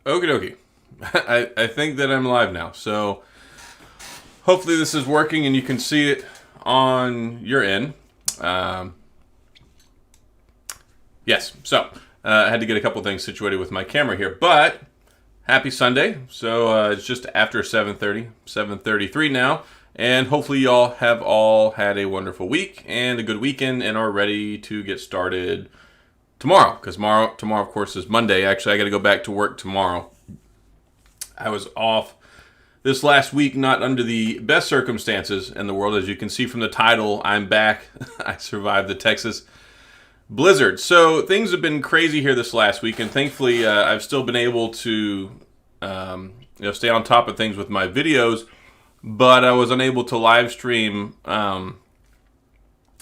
Okie dokie. I think that I'm live now. So hopefully this is working and you can see it on your end. Yes, so I had to get a couple things situated with my camera here, but happy Sunday. So it's just after 7:30, 7:33 now, and hopefully y'all have all had a wonderful week and a good weekend and are ready to get started tomorrow, because tomorrow of course is Monday. Actually, I got to go back to work tomorrow. I was off this last week, not under the best circumstances in the world. As you can see from the title, I'm back. I survived the Texas blizzard. So things have been crazy here this last week, and thankfully I've still been able to stay on top of things with my videos, but I was unable to live stream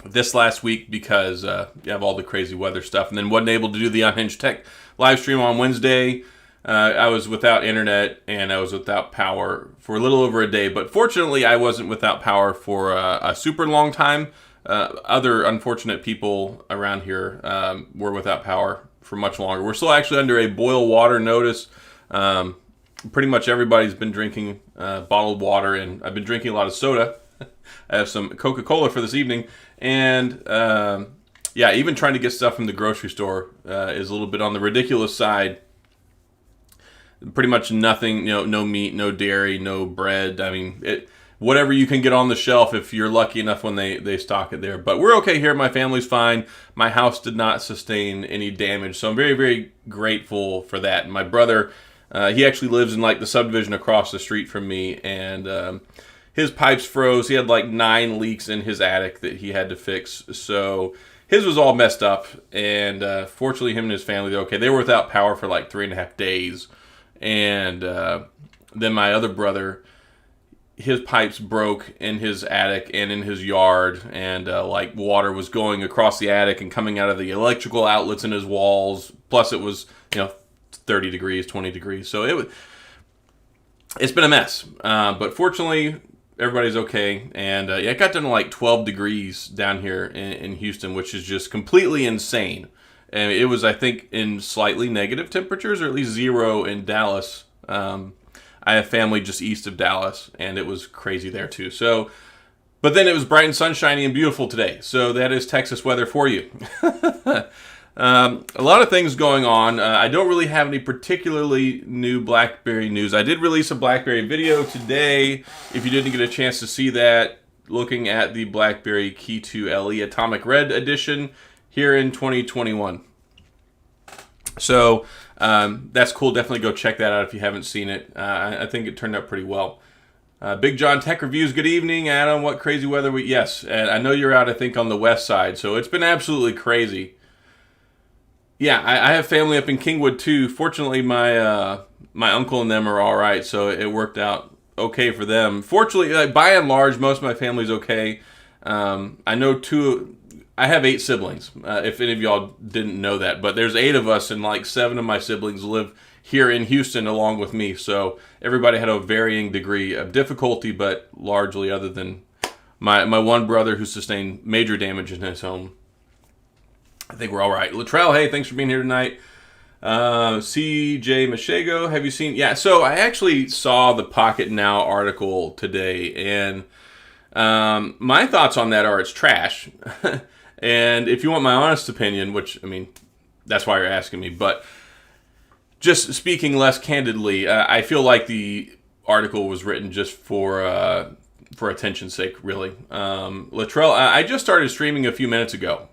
this last week because you have all the crazy weather stuff, and then wasn't able to do the Unhinged Tech live stream on Wednesday. I was without internet and I was without power for a little over a day, but fortunately I wasn't without power for a super long time. Other unfortunate people around here were without power for much longer. We're still actually under a boil water notice. Pretty much everybody's been drinking bottled water, and I've been drinking a lot of soda. I have some Coca-Cola for this evening, and even trying to get stuff from the grocery store is a little bit on the ridiculous side. Pretty much nothing, no meat, no dairy, no bread. I mean, whatever you can get on the shelf if you're lucky enough when they stock it there. But we're okay here. My family's fine. My house did not sustain any damage, so I'm very, very grateful for that. And my brother, he actually lives in like the subdivision across the street from me, and his pipes froze. He had like 9 leaks in his attic that he had to fix. So his was all messed up, and fortunately him and his family, they're okay. They were without power for like 3.5 days. And then my other brother, his pipes broke in his attic and in his yard, and like water was going across the attic and coming out of the electrical outlets in his walls. Plus it was 30 degrees, 20 degrees. So it's been a mess. But fortunately everybody's okay. And it got down to like 12 degrees down here in Houston, which is just completely insane. And it was, I think, in slightly negative temperatures, or at least 0 in Dallas. I have family just east of Dallas, and it was crazy there too. So, but then it was bright and sunshiny and beautiful today. So that is Texas weather for you. A lot of things going on. I don't really have any particularly new BlackBerry news. I did release a BlackBerry video today. If you didn't get a chance to see that, looking at the BlackBerry Key 2 LE Atomic Red Edition here in 2021. So that's cool. Definitely go check that out if you haven't seen it. I think it turned out pretty well. Big John Tech Reviews, good evening, Adam. What crazy weather yes, and I know you're out, I think, on the west side, so it's been absolutely crazy. Yeah, I have family up in Kingwood too. Fortunately, my uncle and them are all right, so it worked out okay for them. Fortunately, by and large, most of my family's okay. I know I have 8 siblings, if any of y'all didn't know that. But there's 8 of us, and like 7 of my siblings live here in Houston along with me. So everybody had a varying degree of difficulty, but largely, other than my one brother who sustained major damage in his home, I think we're all right. Latrell, hey, thanks for being here tonight. CJ Machego, have you seen? Yeah, so I actually saw the Pocket Now article today, and my thoughts on that are it's trash. And if you want my honest opinion, which, I mean, that's why you're asking me, but just speaking less candidly, I feel like the article was written just for attention's sake, really. Latrell, I just started streaming a few minutes ago.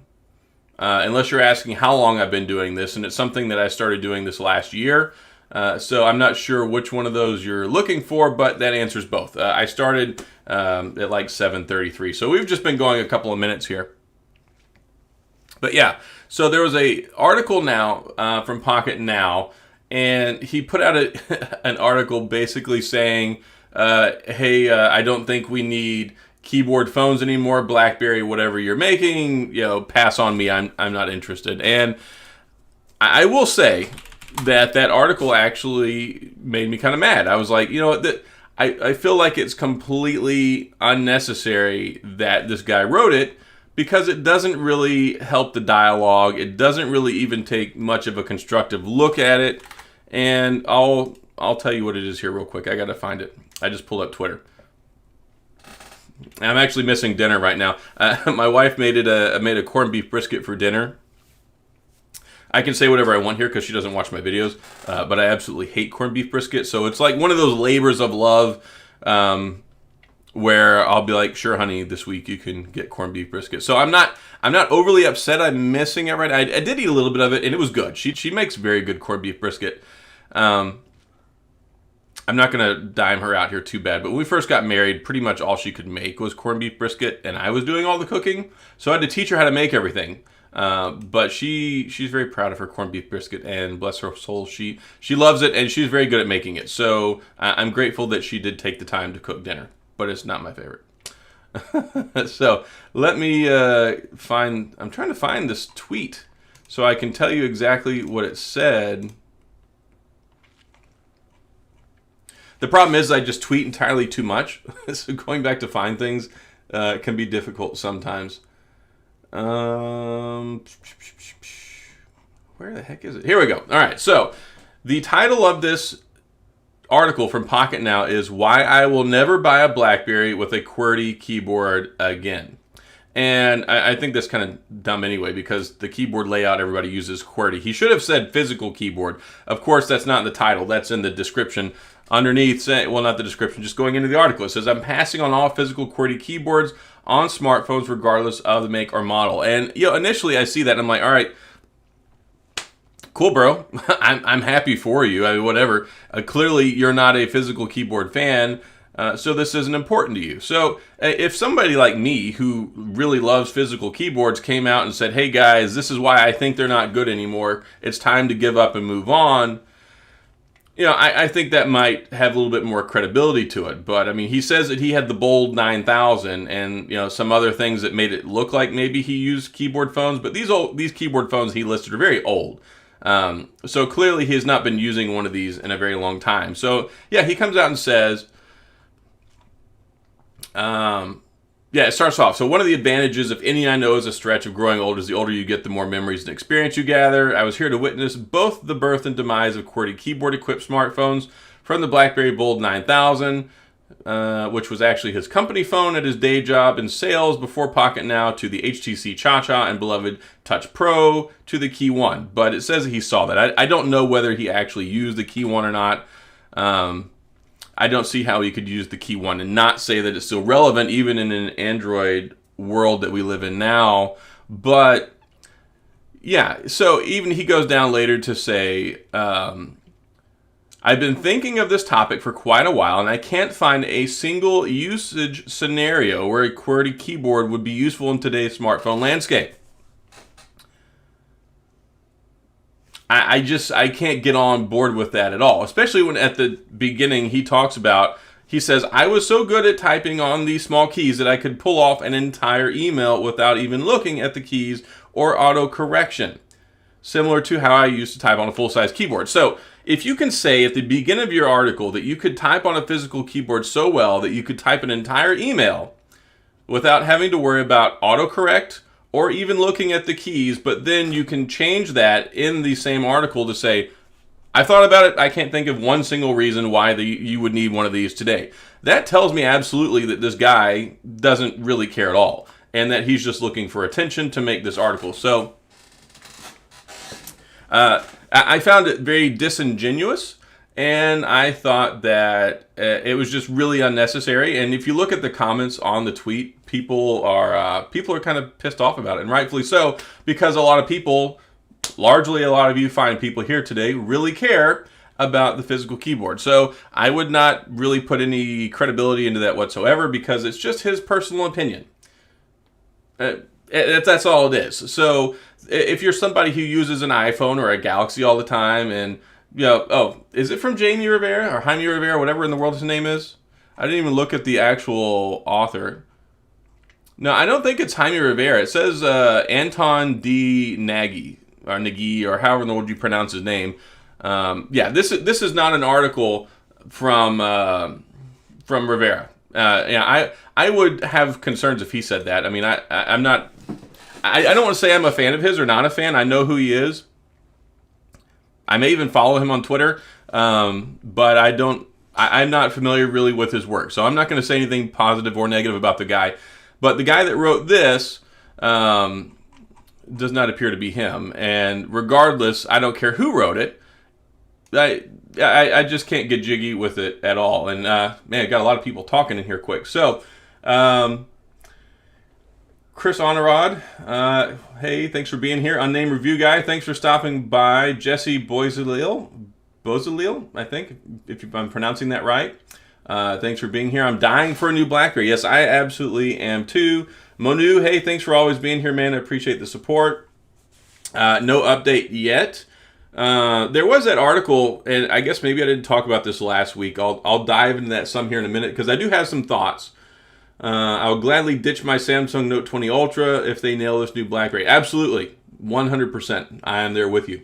Unless you're asking how long I've been doing this, and it's something that I started doing this last year. So I'm not sure which one of those you're looking for, but that answers both. I started at like 7:33, so we've just been going a couple of minutes here. But yeah, so there was a article now from Pocket Now, and he put out an article basically saying, hey, I don't think we need keyboard phones anymore, BlackBerry, whatever you're making, pass on me, I'm not interested. And I will say that article actually made me kind of mad. I was like, I feel like it's completely unnecessary that this guy wrote it, because it doesn't really help the dialogue. It doesn't really even take much of a constructive look at it. and I'll tell you what it is here real quick. I got to find it. I just pulled up Twitter. I'm actually missing dinner right now. My wife made a corned beef brisket for dinner. I can say whatever I want here because she doesn't watch my videos, but I absolutely hate corned beef brisket. So it's like one of those labors of love where I'll be like, sure, honey, this week you can get corned beef brisket. So I'm not overly upset I'm missing it right. I did eat a little bit of it, and it was good. She makes very good corned beef brisket. I'm not going to dime her out here too bad, but when we first got married, pretty much all she could make was corned beef brisket, and I was doing all the cooking, so I had to teach her how to make everything. But she's very proud of her corned beef brisket, and bless her soul, she loves it, and she's very good at making it. So I'm grateful that she did take the time to cook dinner, but it's not my favorite. So let me I'm trying to find this tweet so I can tell you exactly what it said. The problem is I just tweet entirely too much, so going back to find things can be difficult sometimes. Where the heck is it? Here we go. All right, so the title of this article from Pocket Now is "Why I Will Never Buy a BlackBerry with a QWERTY Keyboard Again." And I think that's kind of dumb anyway, because the keyboard layout everybody uses QWERTY. He should have said physical keyboard. Of course, that's not in the title. That's in the description. Underneath, well, not the description, just going into the article. It says, I'm passing on all physical QWERTY keyboards on smartphones regardless of the make or model. And, initially I see that and I'm like, all right, cool, bro. I'm happy for you. I mean, whatever. Clearly, you're not a physical keyboard fan, so this isn't important to you. So if somebody like me who really loves physical keyboards came out and said, hey, guys, this is why I think they're not good anymore. It's time to give up and move on. I think that might have a little bit more credibility to it. But, I mean, he says that he had the Bold 9000 and, some other things that made it look like maybe he used keyboard phones. But these keyboard phones he listed are very old. So clearly he has not been using one of these in a very long time. So, yeah, he comes out and says, it starts off. So one of the advantages, if any I know is a stretch of growing old, is the older you get, the more memories and experience you gather. I was here to witness both the birth and demise of QWERTY keyboard-equipped smartphones, from the BlackBerry Bold 9000, which was actually his company phone at his day job in sales before Pocket Now, to the HTC Cha-Cha and beloved Touch Pro, to the Key One. But it says that he saw that. I don't know whether he actually used the Key One or not. I don't see how he could use the Key One and not say that it's still relevant, even in an Android world that we live in now. But, yeah, so even he goes down later to say, I've been thinking of this topic for quite a while, and I can't find a single usage scenario where a QWERTY keyboard would be useful in today's smartphone landscape. I can't get on board with that at all, especially when at the beginning he says, I was so good at typing on these small keys that I could pull off an entire email without even looking at the keys or auto-correction, similar to how I used to type on a full-size keyboard. So if you can say at the beginning of your article that you could type on a physical keyboard so well that you could type an entire email without having to worry about autocorrect or even looking at the keys, but then you can change that in the same article to say, I thought about it, I can't think of one single reason why you would need one of these today. That tells me absolutely that this guy doesn't really care at all, and that he's just looking for attention to make this article. So I found it very disingenuous, and I thought that it was just really unnecessary. And if you look at the comments on the tweet, people are kind of pissed off about it, and rightfully so, because a lot of people, largely a lot of you fine people here today, really care about the physical keyboard. So I would not really put any credibility into that whatsoever, because it's just his personal opinion. That's all it is. So if you're somebody who uses an iPhone or a Galaxy all the time, and is it from Jamie Rivera or Jaime Rivera, whatever in the world his name is? I didn't even look at the actual author. No, I don't think it's Jaime Rivera. It says Anton D. Nagy, or however in the world you pronounce his name. This is not an article from Rivera. I would have concerns if he said that. I mean, I'm not. I don't want to say I'm a fan of his or not a fan. I know who he is. I may even follow him on Twitter, but I'm not familiar really with his work, so I'm not going to say anything positive or negative about the guy. But the guy that wrote this does not appear to be him. And regardless, I don't care who wrote it. I just can't get jiggy with it at all. And man, I got a lot of people talking in here quick. So, Chris Honorod, hey, thanks for being here. Unnamed Review Guy, thanks for stopping by. Jesse Bozalil, I think, if I'm pronouncing that right. Thanks for being here. I'm dying for a new BlackBerry. Yes, I absolutely am too. Monu, hey, thanks for always being here, man. I appreciate the support. No update yet. There was that article, and I guess maybe I didn't talk about this last week. I'll dive into that some here in a minute because I do have some thoughts. I'll gladly ditch my Samsung Note 20 Ultra if they nail this new BlackBerry. Absolutely, 100%. I am there with you.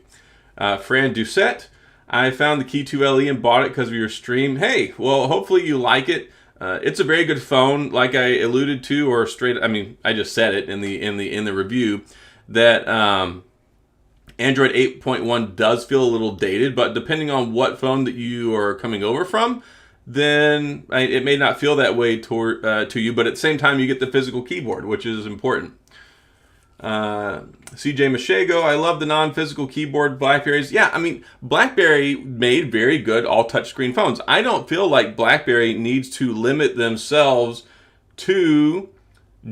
Fran Doucette, I found the Key 2 LE and bought it because of your stream. Hey, well, hopefully you like it. It's a very good phone, like I alluded to, or I just said it in the review that Android 8.1 does feel a little dated, but depending on what phone that you are coming over from, then it may not feel that way to you, but at the same time you get the physical keyboard, which is important. CJ Machego, I love the non-physical keyboard BlackBerries. Yeah, BlackBerry made very good all touchscreen phones. I don't feel like BlackBerry needs to limit themselves to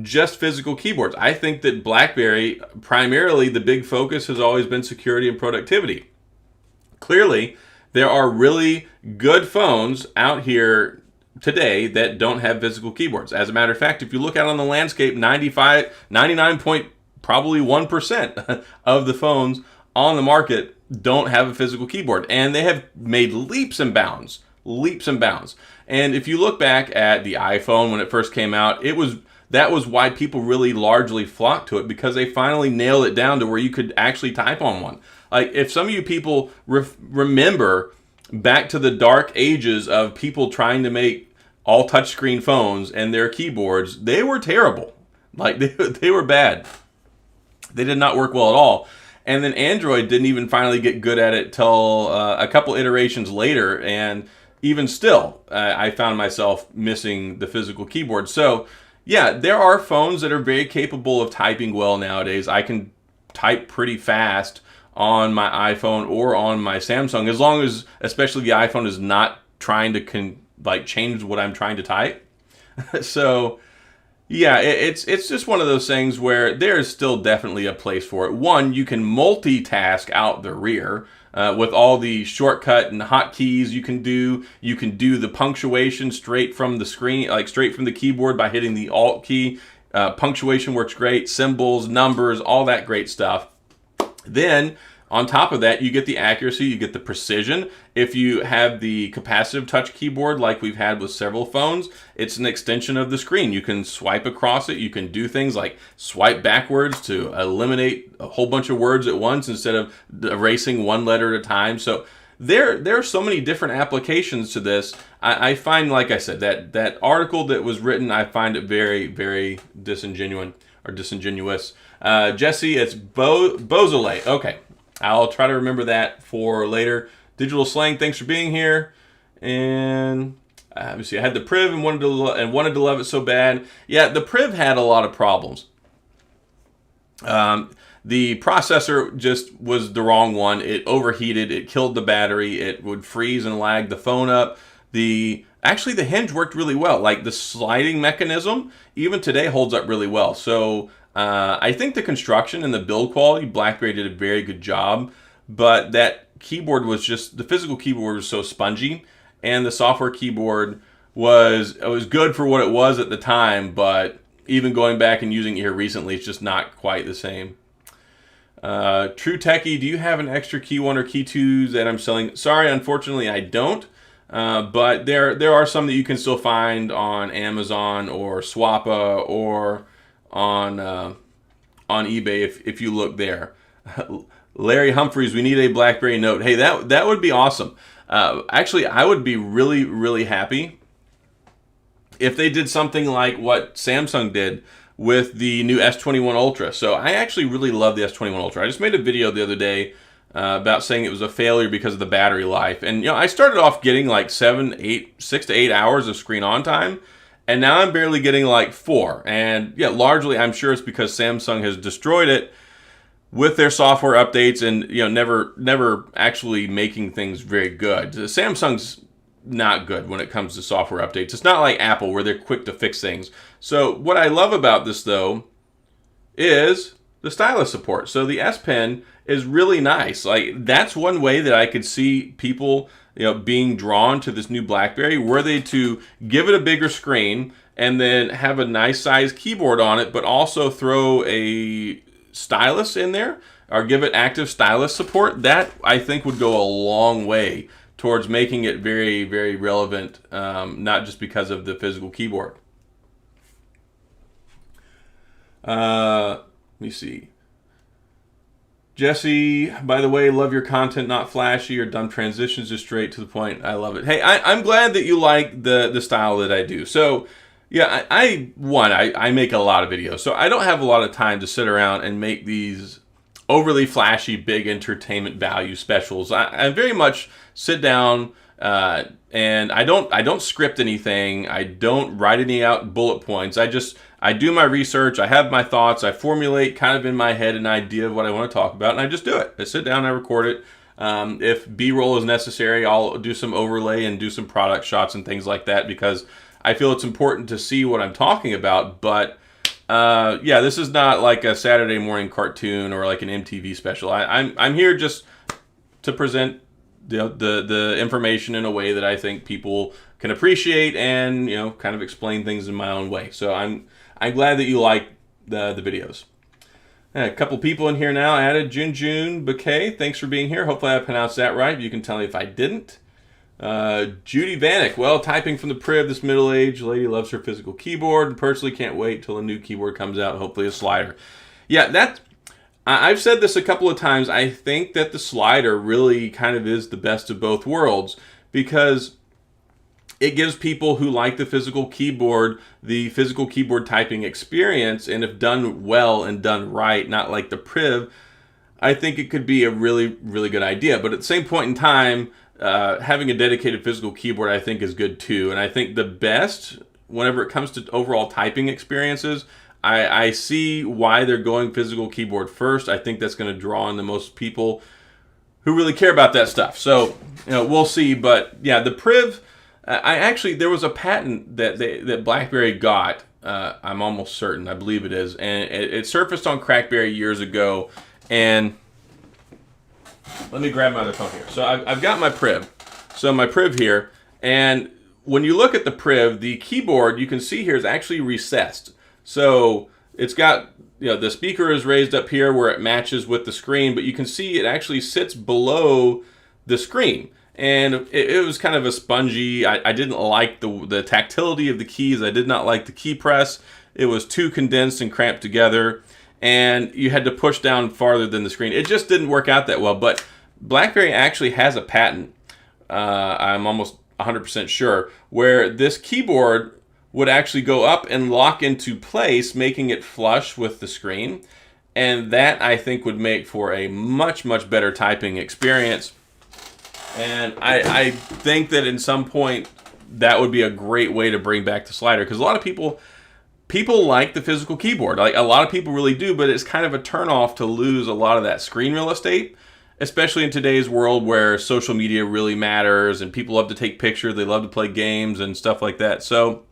just physical keyboards. I think that BlackBerry, primarily the big focus has always been security and productivity. Clearly, there are really good phones out here today that don't have physical keyboards. As a matter of fact, if you look out on the landscape, 99.1% of the phones on the market don't have a physical keyboard, and they have made leaps and bounds. And if you look back at the iPhone when it first came out, that was why people really largely flocked to it, because they finally nailed it down to where you could actually type on one. Like, if some of you people remember back to the dark ages of people trying to make all touchscreen phones and their keyboards, they were terrible. Like, they were bad. They did not work well at all. And then Android didn't even finally get good at it till a couple iterations later. And even still, I found myself missing the physical keyboard. So, yeah, there are phones that are very capable of typing well nowadays. I can type pretty fast on my iPhone or on my Samsung, as long as, especially the iPhone is not trying to change what I'm trying to type. So, yeah, it's just one of those things where there is still definitely a place for it. One, you can multitask out the rear with all the shortcut and hotkeys you can do. You can do the punctuation straight from the screen, like straight from the keyboard by hitting the Alt key. Punctuation works great, symbols, numbers, all that great stuff. Then, on top of that, you get the accuracy, you get the precision. If you have the capacitive touch keyboard like we've had with several phones, it's an extension of the screen. You can swipe across it. You can do things like swipe backwards to eliminate a whole bunch of words at once instead of erasing one letter at a time. So there are so many different applications to this. I find, like I said, that article that was written, I find it very, very disingenuous. Jesse, it's Beausoleil. Okay. I'll try to remember that for later. Digital Slang, thanks for being here. And obviously, I had the Priv and wanted to love it so bad. Yeah, the Priv had a lot of problems. The processor just was the wrong one. It overheated. It killed the battery. It would freeze and lag the phone up. Actually, the hinge worked really well. Like, the sliding mechanism, even today, holds up really well. So I think the construction and the build quality, BlackBerry did a very good job, but that keyboard was the physical keyboard was so spongy, and the software keyboard was good for what it was at the time, but even going back and using it here recently, it's just not quite the same. True Techie, do you have an extra Key 1 or Key 2s that I'm selling? Sorry, unfortunately I don't, but there are some that you can still find on Amazon or Swappa or on eBay if you look there. Larry Humphreys, we need a BlackBerry Note. Hey, that would be awesome. Actually, I would be really, really happy if they did something like what Samsung did with the new S21 Ultra. So I actually really love the S21 Ultra. I just made a video the other day about saying it was a failure because of the battery life. And, I started off getting like 6 to 8 hours of screen on time. And now I'm barely getting like 4. And yeah, largely I'm sure it's because Samsung has destroyed it with their software updates and never actually making things very good. Samsung's not good when it comes to software updates. It's not like Apple where they're quick to fix things. So what I love about this though is the stylus support. So the S Pen is really nice. Like that's one way that I could see people being drawn to this new BlackBerry, were they to give it a bigger screen and then have a nice size keyboard on it, but also throw a stylus in there or give it active stylus support. That I think would go a long way towards making it very, very relevant, not just because of the physical keyboard. Let me see. Jesse, by the way, love your content, not flashy or dumb transitions, just straight to the point. I love it. Hey, I'm glad that you like the style that I do. So, yeah, I make a lot of videos, so I don't have a lot of time to sit around and make these overly flashy, big entertainment value specials. I very much sit down and I don't script anything. I don't write any out bullet points. I do my research. I have my thoughts. I formulate kind of in my head an idea of what I want to talk about, and I just do it. I sit down, I record it. If B-roll is necessary, I'll do some overlay and do some product shots and things like that because I feel it's important to see what I'm talking about. But yeah, this is not like a Saturday morning cartoon or like an MTV special. I'm here just to present the information in a way that I think people can appreciate and kind of explain things in my own way. So I'm glad that you like the videos. A couple people in here now added. Junjun Bouquet, thanks for being here. Hopefully I pronounced that right. You can tell me if I didn't. Judy Vanek, well, typing from the Priv, this middle-aged lady loves her physical keyboard and personally can't wait till a new keyboard comes out, hopefully a slider. Yeah, I've said this a couple of times. I think that the slider really kind of is the best of both worlds because it gives people who like the physical keyboard typing experience, and if done well and done right, not like the Priv, I think it could be a really, really good idea. But at the same point in time, having a dedicated physical keyboard I think is good too. And I think the best, whenever it comes to overall typing experiences, I see why they're going physical keyboard first. I think that's going to draw in the most people who really care about that stuff. So, we'll see. But yeah, the Priv, there was a patent that BlackBerry got. I'm almost certain, I believe it is, and it surfaced on Crackberry years ago. And let me grab my other phone here. So I've got my Priv. So my Priv here, and when you look at the Priv, the keyboard you can see here is actually recessed. So it's got, the speaker is raised up here where it matches with the screen, but you can see it actually sits below the screen. And it was kind of a spongy. I didn't like the tactility of the keys. I did not like the key press. It was too condensed and cramped together, and you had to push down farther than the screen. It just didn't work out that well. But BlackBerry actually has a patent, I'm almost 100% sure, where this keyboard would actually go up and lock into place, making it flush with the screen. And that, I think, would make for a much, much better typing experience. And I think that in some point, that would be a great way to bring back the slider. Because a lot of people like the physical keyboard. Like, a lot of people really do, but it's kind of a turnoff to lose a lot of that screen real estate, especially in today's world where social media really matters and people love to take pictures, they love to play games and stuff like that. So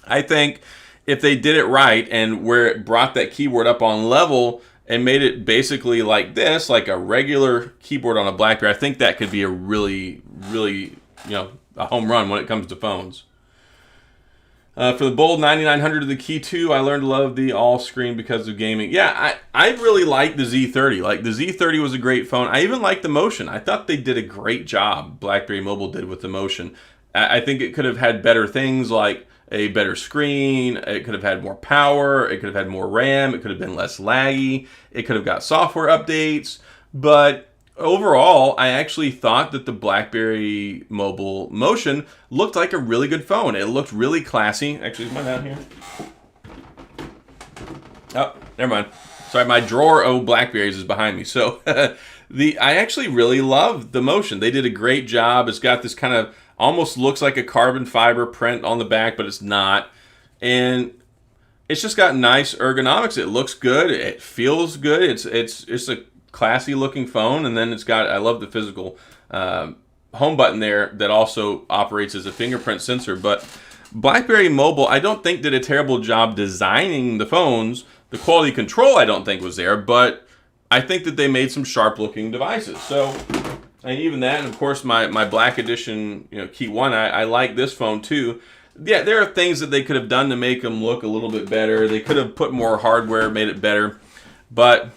I think if they did it right and where it brought that keyboard up on level and made it basically like this, like a regular keyboard on a BlackBerry, I think that could be a really, really, a home run when it comes to phones. For the bold 9900 of the Key 2, I learned to love the all-screen because of gaming. Yeah, I really like the Z30. Like, the Z30 was a great phone. I even like the Motion. I thought they did a great job, BlackBerry Mobile did with the Motion. I think it could have had better things like a better screen, it could have had more power, it could have had more RAM, it could have been less laggy, it could have got software updates, but overall, I actually thought that the BlackBerry Mobile Motion looked like a really good phone. It looked really classy. Actually, is mine down here? Oh, never mind. Sorry, my drawer of BlackBerries is behind me. So I actually really love the motion. They did a great job. It's got this kind of almost looks like a carbon fiber print on the back, but it's not. And it's just got nice ergonomics. It looks good. It feels good. It's a classy looking phone. And then it's got, I love the physical home button there that also operates as a fingerprint sensor. But BlackBerry Mobile, I don't think did a terrible job designing the phones. The quality control I don't think was there, but I think that they made some sharp looking devices. So, and even that, and of course my Black Edition, Key 1, I like this phone too. Yeah, there are things that they could have done to make them look a little bit better. They could have put more hardware, made it better. But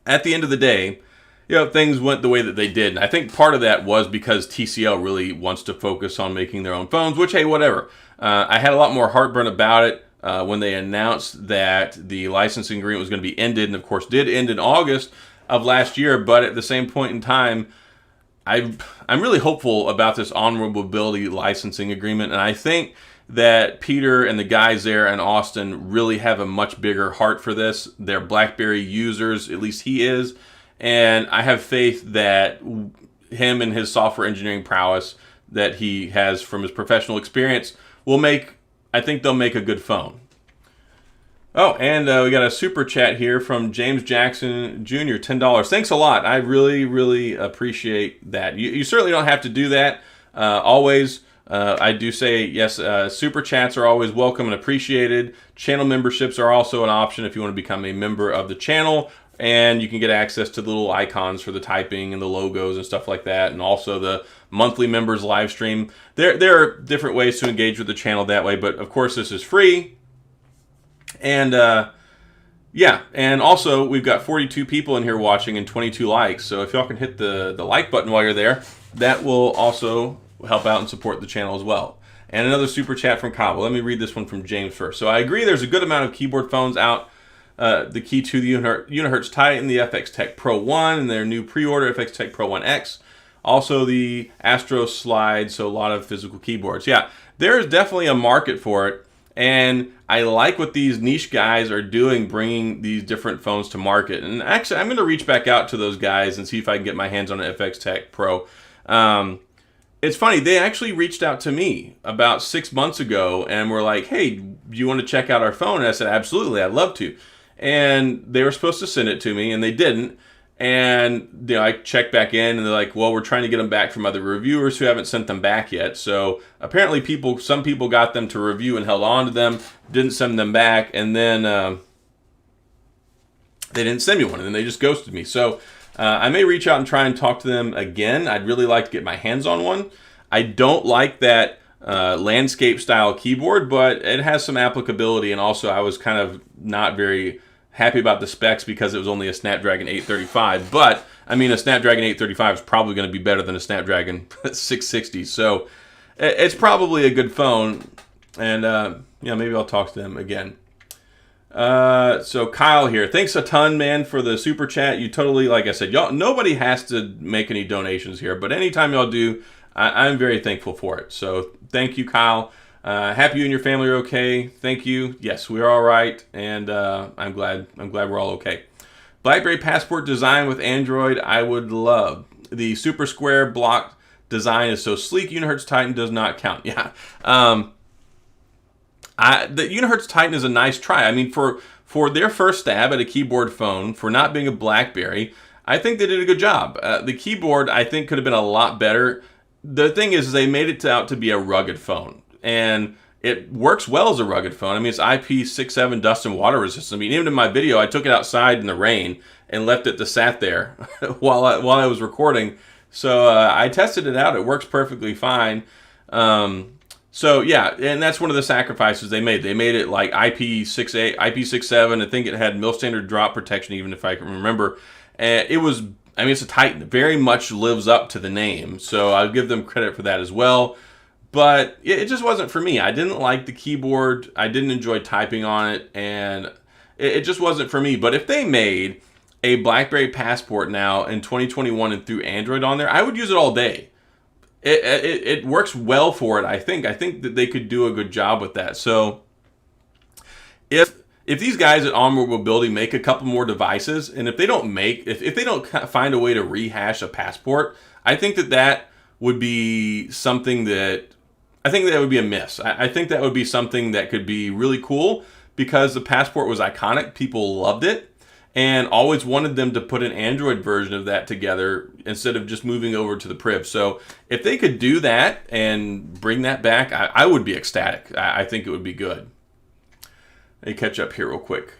at the end of the day, things went the way that they did. And I think part of that was because TCL really wants to focus on making their own phones, which, hey, whatever. I had a lot more heartburn about it when they announced that the licensing agreement was going to be ended, and of course did end in August of last year. But at the same point in time, I'm really hopeful about this OnwardMobility licensing agreement, and I think that Peter and the guys there in Austin really have a much bigger heart for this. They're BlackBerry users, at least he is, and I have faith that him and his software engineering prowess that he has from his professional experience I think they'll make a good phone. Oh, and we got a super chat here from James Jackson Jr., $10. Thanks a lot. I really, really appreciate that. You certainly don't have to do that always. I do say, yes, super chats are always welcome and appreciated. Channel memberships are also an option if you want to become a member of the channel. And you can get access to the little icons for the typing and the logos and stuff like that. And also the monthly members live stream. There are different ways to engage with the channel that way. But, of course, this is free. And, and also we've got 42 people in here watching and 22 likes. So if y'all can hit the like button while you're there, that will also help out and support the channel as well. And another super chat from Kyle. Well, let me read this one from James first. So I agree there's a good amount of keyboard phones out. The Key 2, the Unihertz Titan, the FX Tech Pro 1, and their new pre-order FX Tech Pro 1X. Also the Astro Slide, so a lot of physical keyboards. Yeah, there's definitely a market for it. And I like what these niche guys are doing, bringing these different phones to market. And actually, I'm going to reach back out to those guys and see if I can get my hands on an FX Tech Pro. It's funny, they actually reached out to me about 6 months ago and were like, hey, do you want to check out our phone? And I said, absolutely, I'd love to. And they were supposed to send it to me, and they didn't. And I checked back in, and they're like, well, we're trying to get them back from other reviewers who haven't sent them back yet. So apparently some people got them to review and held on to them, didn't send them back, and then they didn't send me one, and then they just ghosted me. So I may reach out and try and talk to them again. I'd really like to get my hands on one. I don't like that landscape style keyboard, but it has some applicability, and also I was kind of not very happy about the specs because it was only a Snapdragon 835. But I mean, a Snapdragon 835 is probably going to be better than a Snapdragon 660. So it's probably a good phone, and maybe I'll talk to them again. So Kyle here, thanks a ton, man, for the super chat. You totally, like I said, y'all, nobody has to make any donations here, but anytime y'all do, I'm very thankful for it. So thank you, Kyle. Happy you and your family are okay. Thank you. Yes, we are all right, and I'm glad we're all okay. BlackBerry Passport design with Android, I would love. The super square block design is so sleek. Unihertz Titan does not count. Yeah. The Unihertz Titan is a nice try. I mean, for their first stab at a keyboard phone, for not being a BlackBerry, I think they did a good job. The keyboard, I think, could have been a lot better. The thing is, they made it out to be a rugged phone. And it works well as a rugged phone. I mean, it's IP67 dust and water resistant. I mean, even in my video, I took it outside in the rain and left it to sat there while I was recording. So I tested it out. It works perfectly fine. So yeah, and that's one of the sacrifices they made. They made it like IP68, IP67. I think it had mil standard drop protection, even if I can remember. And it was, I mean, it's a Titan. It very much lives up to the name. So I'll give them credit for that as well. But it just wasn't for me. I didn't like the keyboard. I didn't enjoy typing on it. And it just wasn't for me. But if they made a BlackBerry Passport now in 2021 and threw Android on there, I would use it all day. It works well for it, I think. I think that they could do a good job with that. So if if these guys at Onward Mobility make a couple more devices, and if they don't find a way to rehash a Passport, I think that would be something that would be a miss. I think that would be something that could be really cool, because the Passport was iconic. People loved it and always wanted them to put an Android version of that together instead of just moving over to the Priv. So if they could do that and bring that back, I would be ecstatic. I think it would be good. Let me catch up here real quick.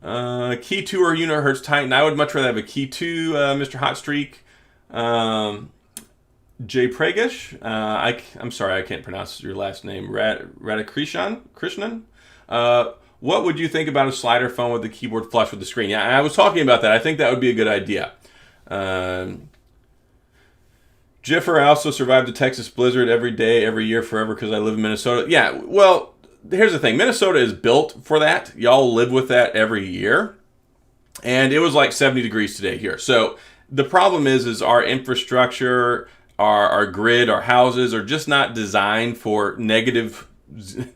Key 2 or Unihertz Titan. I would much rather have a Key 2, Mr. Hot Streak. Jay Pragish. I'm sorry, I can't pronounce your last name. Radhakrishnan. What would you think about a slider phone with the keyboard flush with the screen? Yeah, I was talking about that. I think that would be a good idea. Jiffer, I also survived the Texas blizzard every day, every year, forever, because I live in Minnesota. Yeah, well, here's the thing. Minnesota is built for that. Y'all live with that every year. And it was like 70 degrees today here. So the problem is our infrastructure, our grid, our houses are just not designed for negative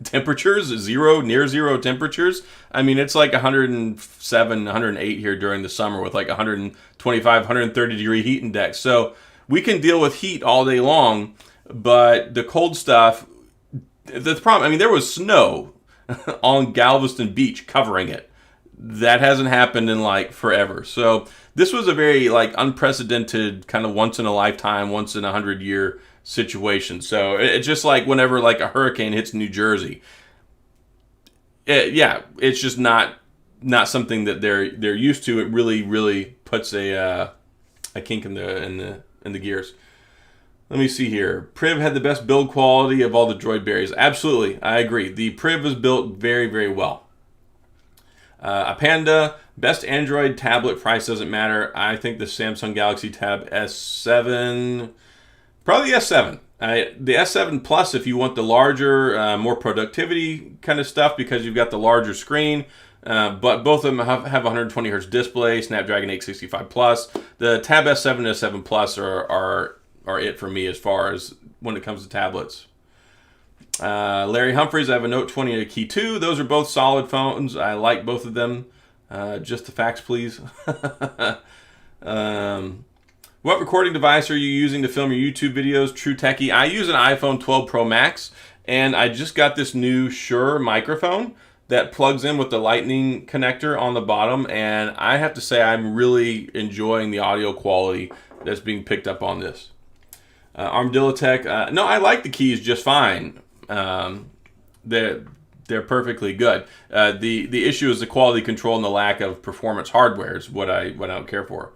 temperatures, near zero temperatures. I mean, it's like 107, 108 here during the summer with like 125, 130 degree heat index. So we can deal with heat all day long, but the cold stuff, the problem, I mean, there was snow on Galveston Beach covering it. That hasn't happened in like forever. So this was a very like unprecedented kind of once in a lifetime, once in 100-year situation. So it's just like whenever like a hurricane hits New Jersey. It's just not something that they're used to. It really puts a kink in the gears. Let me see here. Priv had the best build quality of all the Droid berries. Absolutely, I agree. The Priv was built very, very well. A Panda, best Android tablet, price doesn't matter. I think the Samsung Galaxy Tab S7, probably the S7. The S7 Plus, if you want the larger, more productivity kind of stuff, because you've got the larger screen. But both of them have 120 hertz display, Snapdragon 865 Plus. The Tab S7 and S7 Plus are it for me as far as when it comes to tablets. Larry Humphreys, I have a Note 20 and a Key 2. Those are both solid phones. I like both of them. Just the facts, please. What recording device are you using to film your YouTube videos? True Techie. I use an iPhone 12 Pro Max, and I just got this new Shure microphone that plugs in with the lightning connector on the bottom, and I have to say I'm really enjoying the audio quality that's being picked up on this. Armadillo Tech. No, I like the keys just fine. They're perfectly good. The issue is the quality control and the lack of performance hardware is what I don't care for.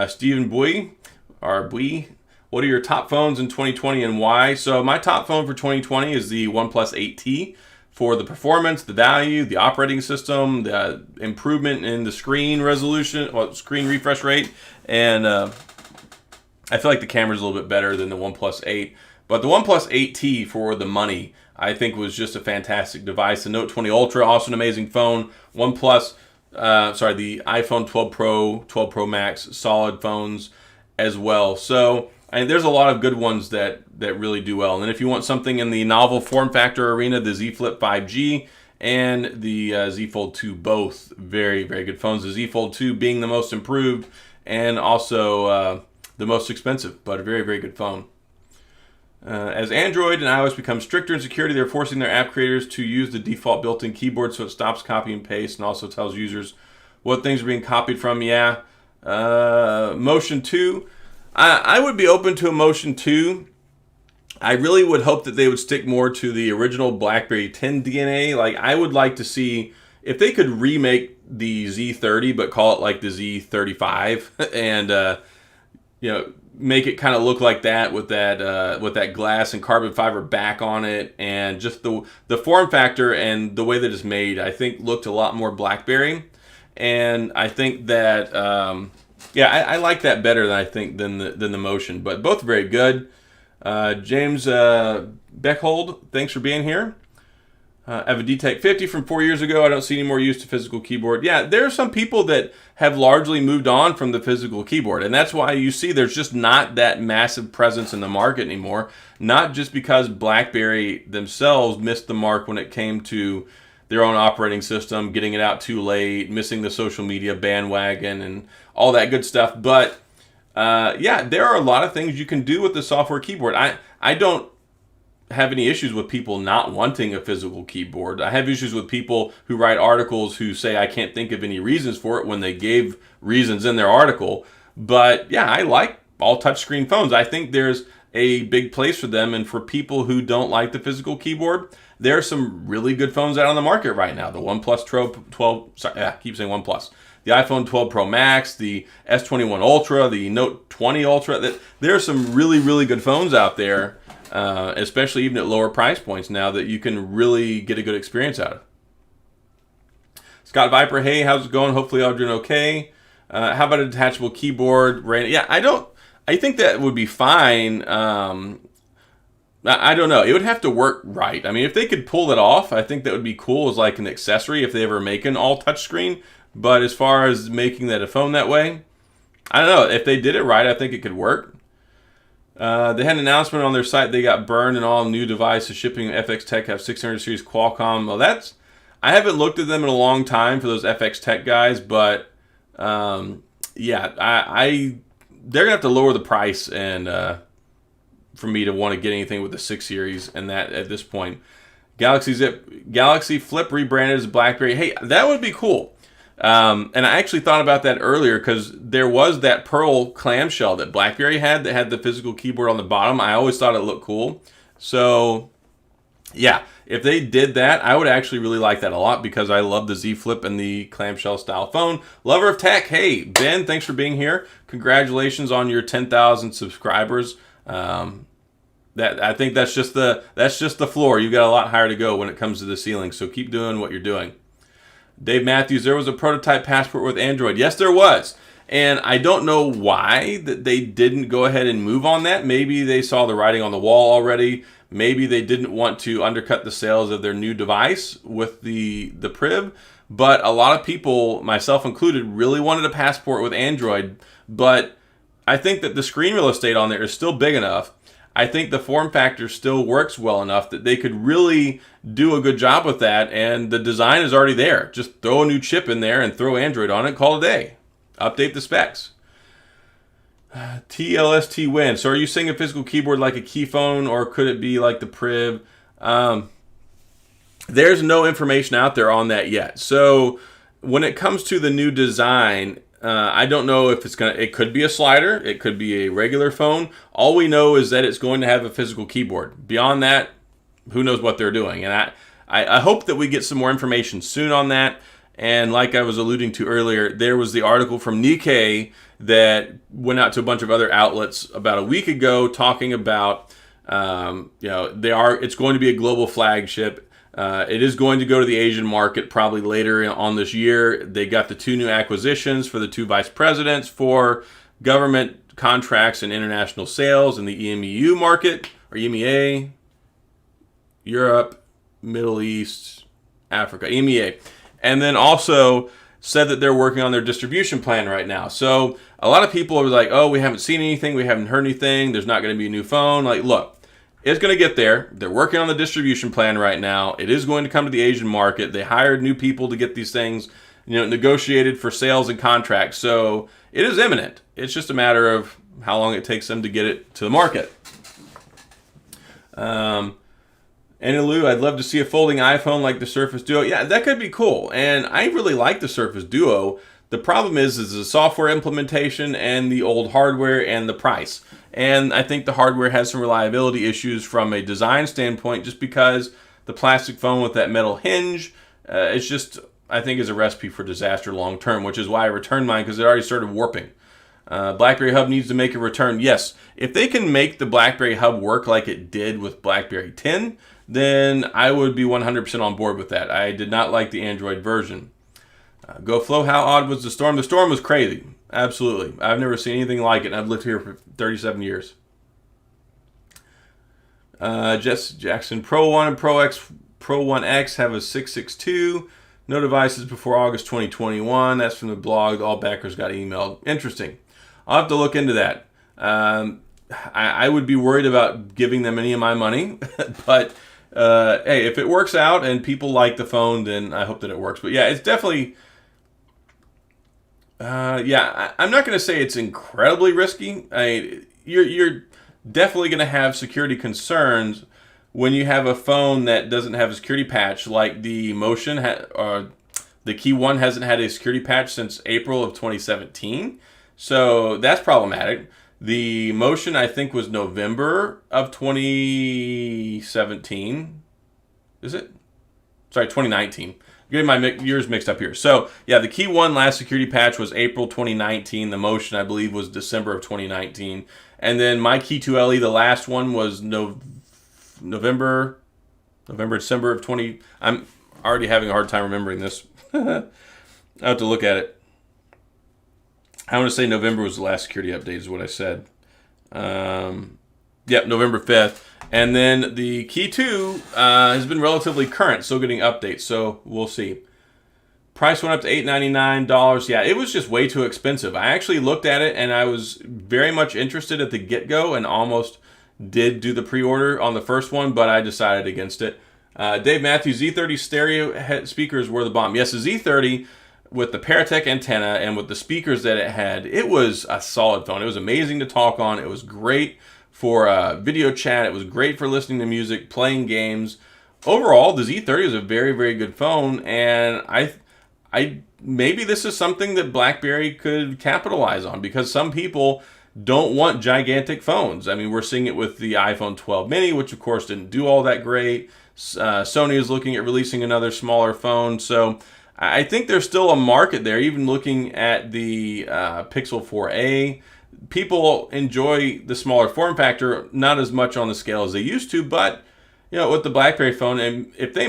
Stephen Bui, what are your top phones in 2020 and why? So my top phone for 2020 is the OnePlus 8T for the performance, the value, the operating system, the improvement in the screen resolution, screen refresh rate, and I feel like the camera's a little bit better than the OnePlus 8. But the OnePlus 8T for the money, I think, was just a fantastic device. The Note 20 Ultra, also an amazing phone. The iPhone 12 Pro, 12 Pro Max, solid phones as well. So there's a lot of good ones that really do well. And then if you want something in the novel form factor arena, the Z Flip 5G and the Z Fold 2, both very, very good phones. The Z Fold 2 being the most improved and also the most expensive, but a very, very good phone. As Android and iOS become stricter in security, they're forcing their app creators to use the default built-in keyboard so it stops copy and paste and also tells users what things are being copied from. Motion 2. I would be open to a Motion 2. I really would hope that they would stick more to the original BlackBerry 10 DNA. Like, I would like to see if they could remake the Z30 but call it like the Z35 and make it kind of look like that with that glass and carbon fiber back on it, and just the form factor and the way that it's made, I think looked a lot more BlackBerry, and I think that I like that better than the Motion, but both very good. James Beckhold, thanks for being here. I have a D-Tech 50 from 4 years ago. I don't see any more use to physical keyboard. Yeah, there are some people that have largely moved on from the physical keyboard, and that's why you see there's just not that massive presence in the market anymore. Not just because BlackBerry themselves missed the mark when it came to their own operating system, getting it out too late, missing the social media bandwagon, and all that good stuff. But yeah, there are a lot of things you can do with the software keyboard. I don't have any issues with people not wanting a physical keyboard. I have issues with people who write articles who say I can't think of any reasons for it when they gave reasons in their article. But yeah, I like all touchscreen phones. I think there's a big place for them, and for people who don't like the physical keyboard, there are some really good phones out on the market right now. The OnePlus 12, sorry, I keep saying OnePlus. The iPhone 12 Pro Max, the S21 Ultra, the Note 20 Ultra. There are some really, really good phones out there, especially even at lower price points now, that you can really get a good experience out of. Scott Viper, hey, how's it going? Hopefully all doing okay. How about a detachable keyboard? Yeah, I think that would be fine. I don't know. It would have to work right. I mean, if they could pull it off, I think that would be cool as like an accessory if they ever make an all touchscreen. But as far as making that a phone that way, I don't know. If they did it right, I think it could work. They had an announcement on their site. They got burned and all new devices shipping FX Tech have 600 series Qualcomm. Well, I haven't looked at them in a long time for those FX Tech guys, but yeah, they're gonna have to lower the price and for me to want to get anything with the 6 series, and that at this point. Galaxy Flip rebranded as BlackBerry. Hey, that would be cool. And I actually thought about that earlier because there was that pearl clamshell that BlackBerry had that had the physical keyboard on the bottom. I always thought it looked cool. So yeah, if they did that, I would actually really like that a lot because I love the Z Flip and the clamshell style phone. Lover of tech, hey Ben, thanks for being here. Congratulations on your 10,000 subscribers. I think that's just the floor. You got a lot higher to go when it comes to the ceiling. So keep doing what you're doing. Dave Matthews, there was a prototype passport with Android. Yes, there was. And I don't know why that they didn't go ahead and move on that. Maybe they saw the writing on the wall already. Maybe they didn't want to undercut the sales of their new device with the Priv. But a lot of people, myself included, really wanted a passport with Android. But I think that the screen real estate on there is still big enough. I think the form factor still works well enough that they could really do a good job with that, and the design is already there. Just throw a new chip in there and throw Android on it, call it a day. Update the specs. TLST win. So are you saying a physical keyboard like a key phone, or could it be like the Priv? There's no information out there on that yet. So when it comes to the new design, I don't know if it could be a slider. It could be a regular phone. All we know is that it's going to have a physical keyboard. Beyond that, who knows what they're doing. And I hope that we get some more information soon on that. And like I was alluding to earlier, there was the article from Nikkei that went out to a bunch of other outlets about a week ago talking about, it's going to be a global flagship. It is going to go to the Asian market probably later on this year. They got the 2 new acquisitions for the 2 vice presidents for government contracts and international sales in the EMEU market, or EMEA, Europe, Middle East, Africa, EMEA. And then also said that they're working on their distribution plan right now. So a lot of people are like, oh, we haven't seen anything, we haven't heard anything, there's not going to be a new phone. Like, look. It's going to get there. They're working on the distribution plan right now. It is going to come to the Asian market. They hired new people to get these things, negotiated for sales and contracts. So it is imminent. It's just a matter of how long it takes them to get it to the market. Lou, I'd love to see a folding iPhone like the Surface Duo. Yeah, that could be cool. And I really like the Surface Duo. The problem is the software implementation and the old hardware and the price. And I think the hardware has some reliability issues from a design standpoint just because the plastic phone with that metal hinge, it's just, I think, is a recipe for disaster long term, which is why I returned mine because it already started warping. BlackBerry Hub needs to make a return. Yes, if they can make the BlackBerry Hub work like it did with BlackBerry 10, then I would be 100% on board with that. I did not like the Android version. GoFlow, how odd was the storm? The storm was crazy. Absolutely. I've never seen anything like it, and I've lived here for 37 years. Jess Jackson, Pro 1 and Pro 1X have a 662. No devices before August 2021. That's from the blog. All backers got emailed. Interesting. I'll have to look into that. I would be worried about giving them any of my money, but hey, if it works out and people like the phone, then I hope that it works. But yeah, it's definitely, I'm not going to say it's incredibly risky. You're definitely going to have security concerns when you have a phone that doesn't have a security patch, like the Motion, the Key 1 hasn't had a security patch since April of 2017. So that's problematic. The Motion, I think, was November of 2017. Is it? Sorry, 2019. I'm getting my years mixed up here. So, yeah, the Key 1 last security patch was April 2019. The Motion, I believe, was December of 2019. And then my Key 2 LE, the last one, was November, December of 20. I'm already having a hard time remembering this. I have to look at it. I want to say November was the last security update is what I said. Yep, November 5th. And then the Key 2 has been relatively current, still getting updates, so we'll see. Price went up to $899. Yeah, it was just way too expensive. I actually looked at it, and I was very much interested at the get-go and almost did do the pre-order on the first one, but I decided against it. Dave Matthews, Z30 stereo speakers were the bomb. Yes, the Z30 with the Paratech antenna and with the speakers that it had, it was a solid phone. It was amazing to talk on. It was great for video chat. It was great for listening to music, playing games. Overall, the Z30 is a very, very good phone, and I maybe this is something that BlackBerry could capitalize on, because some people don't want gigantic phones. I mean, we're seeing it with the iPhone 12 mini, which of course didn't do all that great. Sony is looking at releasing another smaller phone. So I think there's still a market there. Even looking at the Pixel 4a, people enjoy the smaller form factor, not as much on the scale as they used to, but with the BlackBerry phone, and if they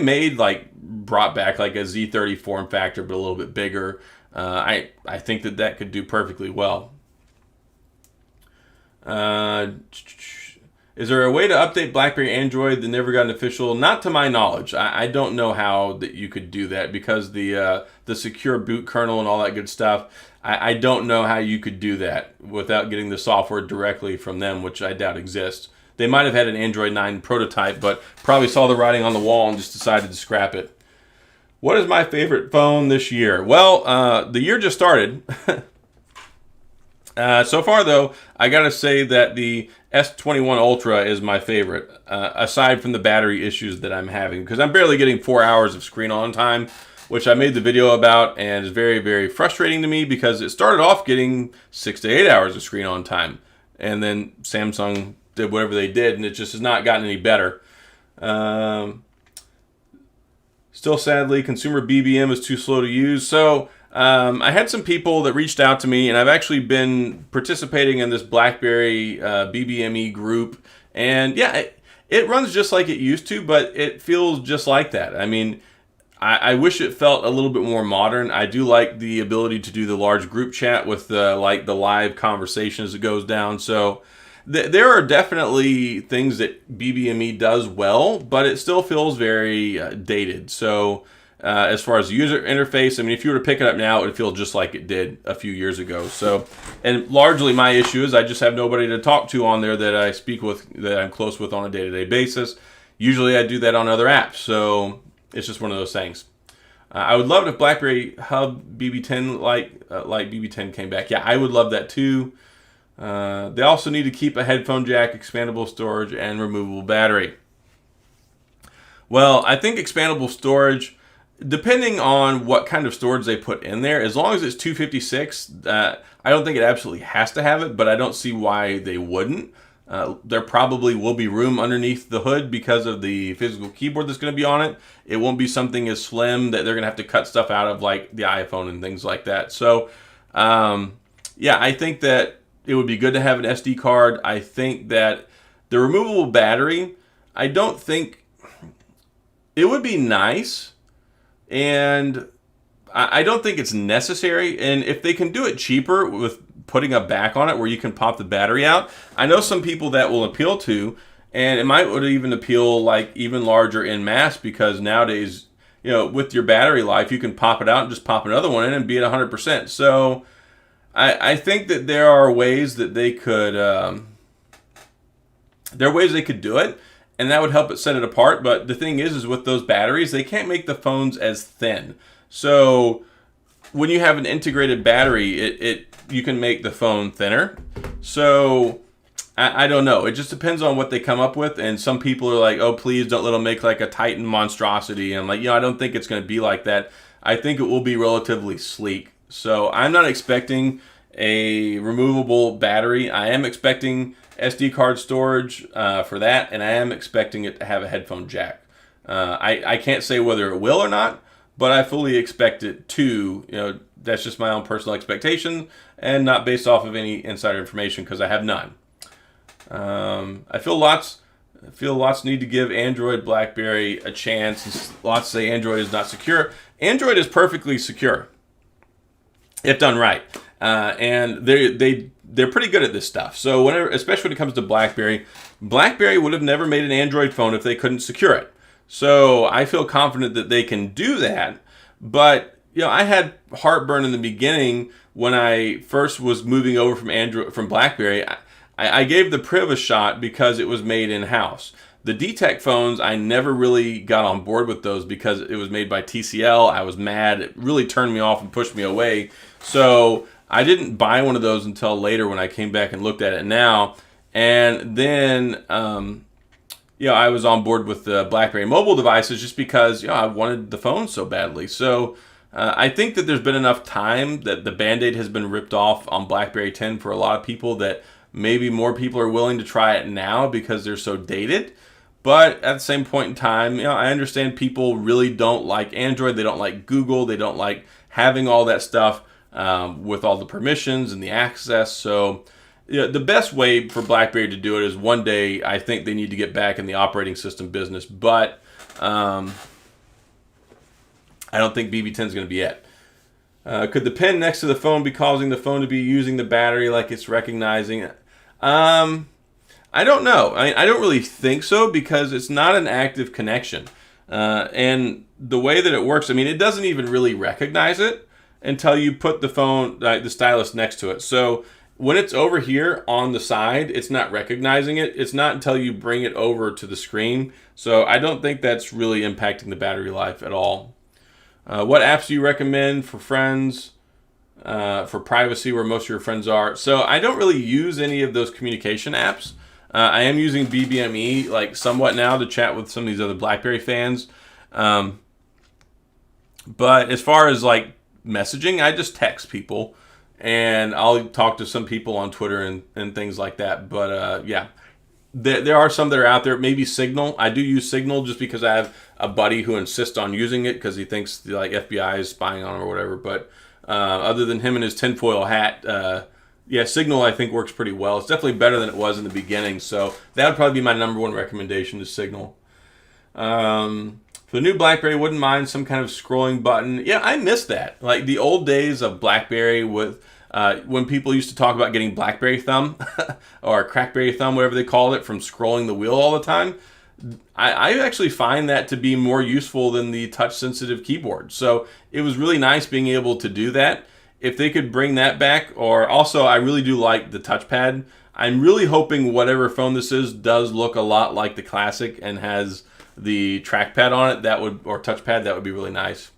brought back like a Z30 form factor but a little bit bigger, I think that could do perfectly well. Is there a way to update BlackBerry Android that never got an official? Not to my knowledge. I don't know how that you could do that, because the secure boot kernel and all that good stuff, I don't know how you could do that without getting the software directly from them, which I doubt exists. They might have had an Android 9 prototype, but probably saw the writing on the wall and just decided to scrap it. What is my favorite phone this year? Well, the year just started. So far, though, I gotta say that the S21 Ultra is my favorite, aside from the battery issues that I'm having, because I'm barely getting 4 hours of screen on time, which I made the video about, and is very, very frustrating to me, because it started off getting 6 to 8 hours of screen on time, and then Samsung did whatever they did, and it just has not gotten any better. Still, sadly, consumer BBM is too slow to use. So I had some people that reached out to me, and I've actually been participating in this BlackBerry BBME group. And yeah, it runs just like it used to, but it feels just like that. I mean, I wish it felt a little bit more modern. I do like the ability to do the large group chat with the live conversation as it goes down. So there are definitely things that BBME does well, but it still feels very dated. So as far as the user interface, I mean, if you were to pick it up now, it would feel just like it did a few years ago. So, and largely my issue is I just have nobody to talk to on there that I speak with, that I'm close with on a day-to-day basis. Usually I do that on other apps, so it's just one of those things. I would love it if BlackBerry Hub BB10 like BB10 came back. Yeah, I would love that too. They also need to keep a headphone jack, expandable storage, and removable battery. Well, I think expandable storage, depending on what kind of storage they put in there, as long as it's 256, I don't think it absolutely has to have it, but I don't see why they wouldn't. There probably will be room underneath the hood because of the physical keyboard that's going to be on it. It won't be something as slim that they're going to have to cut stuff out of, like the iPhone and things like that. So, yeah, I think that it would be good to have an SD card. I think that the removable battery, I don't think, it would be nice, and I don't think it's necessary. And if they can do it cheaper with putting a back on it where you can pop the battery out, I know some people that will appeal to, and it might would even appeal like even larger in mass, because nowadays, with your battery life, you can pop it out and just pop another one in and be at 100%. So I think that there are ways that they could, do it. and that would help it set it apart. But the thing is with those batteries, they can't make the phones as thin. So when you have an integrated battery, you can make the phone thinner. So I don't know. It just depends on what they come up with. And some people are like, oh, please don't let them make like a Titan monstrosity. And I'm like, I don't think it's going to be like that. I think it will be relatively sleek. So I'm not expecting a removable battery. I am expecting SD card storage for that, and I am expecting it to have a headphone jack. I can't say whether it will or not, but I fully expect it to. That's just my own personal expectation and not based off of any insider information because I have none. I feel lots need to give Android, BlackBerry a chance. Lots say Android is not secure. Android is perfectly secure if done right, and they're pretty good at this stuff. So especially when it comes to BlackBerry would have never made an Android phone if they couldn't secure it. So I feel confident that they can do that. But I had heartburn in the beginning when I first was moving over from BlackBerry. I gave the Priv a shot because it was made in-house. The DTEC phones, I never really got on board with those because it was made by TCL. I was mad. It really turned me off and pushed me away. So I didn't buy one of those until later when I came back and looked at it now. And then, I was on board with the BlackBerry mobile devices just because, I wanted the phone so badly. So I think that there's been enough time that the Band-Aid has been ripped off on BlackBerry 10 for a lot of people that maybe more people are willing to try it now because they're so dated. But at the same point in time, I understand people really don't like Android. They don't like Google. They don't like having all that stuff with all the permissions and the access. So the best way for BlackBerry to do it is one day I think they need to get back in the operating system business. But I don't think BB10 is going to be it. Could the pen next to the phone be causing the phone to be using the battery like it's recognizing it? I don't know. I don't really think so because it's not an active connection. And the way that it works, it doesn't even really recognize it until you put the phone, the stylus next to it. So when it's over here on the side, it's not recognizing it. It's not until you bring it over to the screen. So I don't think that's really impacting the battery life at all. What apps do you recommend for friends, for privacy where most of your friends are? So I don't really use any of those communication apps. I am using BBME like somewhat now to chat with some of these other BlackBerry fans. But as far as like messaging, I just text people and I'll talk to some people on Twitter and things like that. But there are some that are out there. Maybe Signal. I do use Signal just because I have a buddy who insists on using it because he thinks the FBI is spying on him or whatever. But other than him and his tinfoil hat, Signal I think works pretty well. It's definitely better than it was in the beginning. So that would probably be my number one recommendation is Signal. For the new BlackBerry, wouldn't mind some kind of scrolling button. Yeah, I miss that. Like the old days of BlackBerry with when people used to talk about getting BlackBerry thumb or Crackberry thumb, whatever they called it, from scrolling the wheel all the time. I actually find that to be more useful than the touch-sensitive keyboard. So it was really nice being able to do that. If they could bring that back, or also I really do like the touchpad. I'm really hoping whatever phone this is does look a lot like the Classic and has the trackpad on it. Or touchpad, that would be really nice.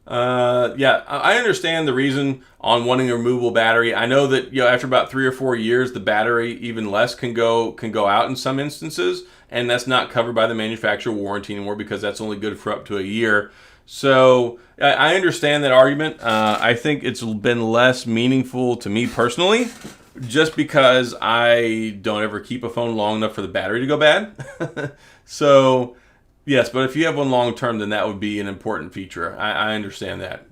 I understand the reason on wanting a removable battery. I know that after about 3 or 4 years, the battery even less can go out in some instances, and that's not covered by the manufacturer warranty anymore because that's only good for up to a year. So I understand that argument. I think it's been less meaningful to me personally, just because I don't ever keep a phone long enough for the battery to go bad. So. Yes, but if you have one long term, then that would be an important feature. I understand that.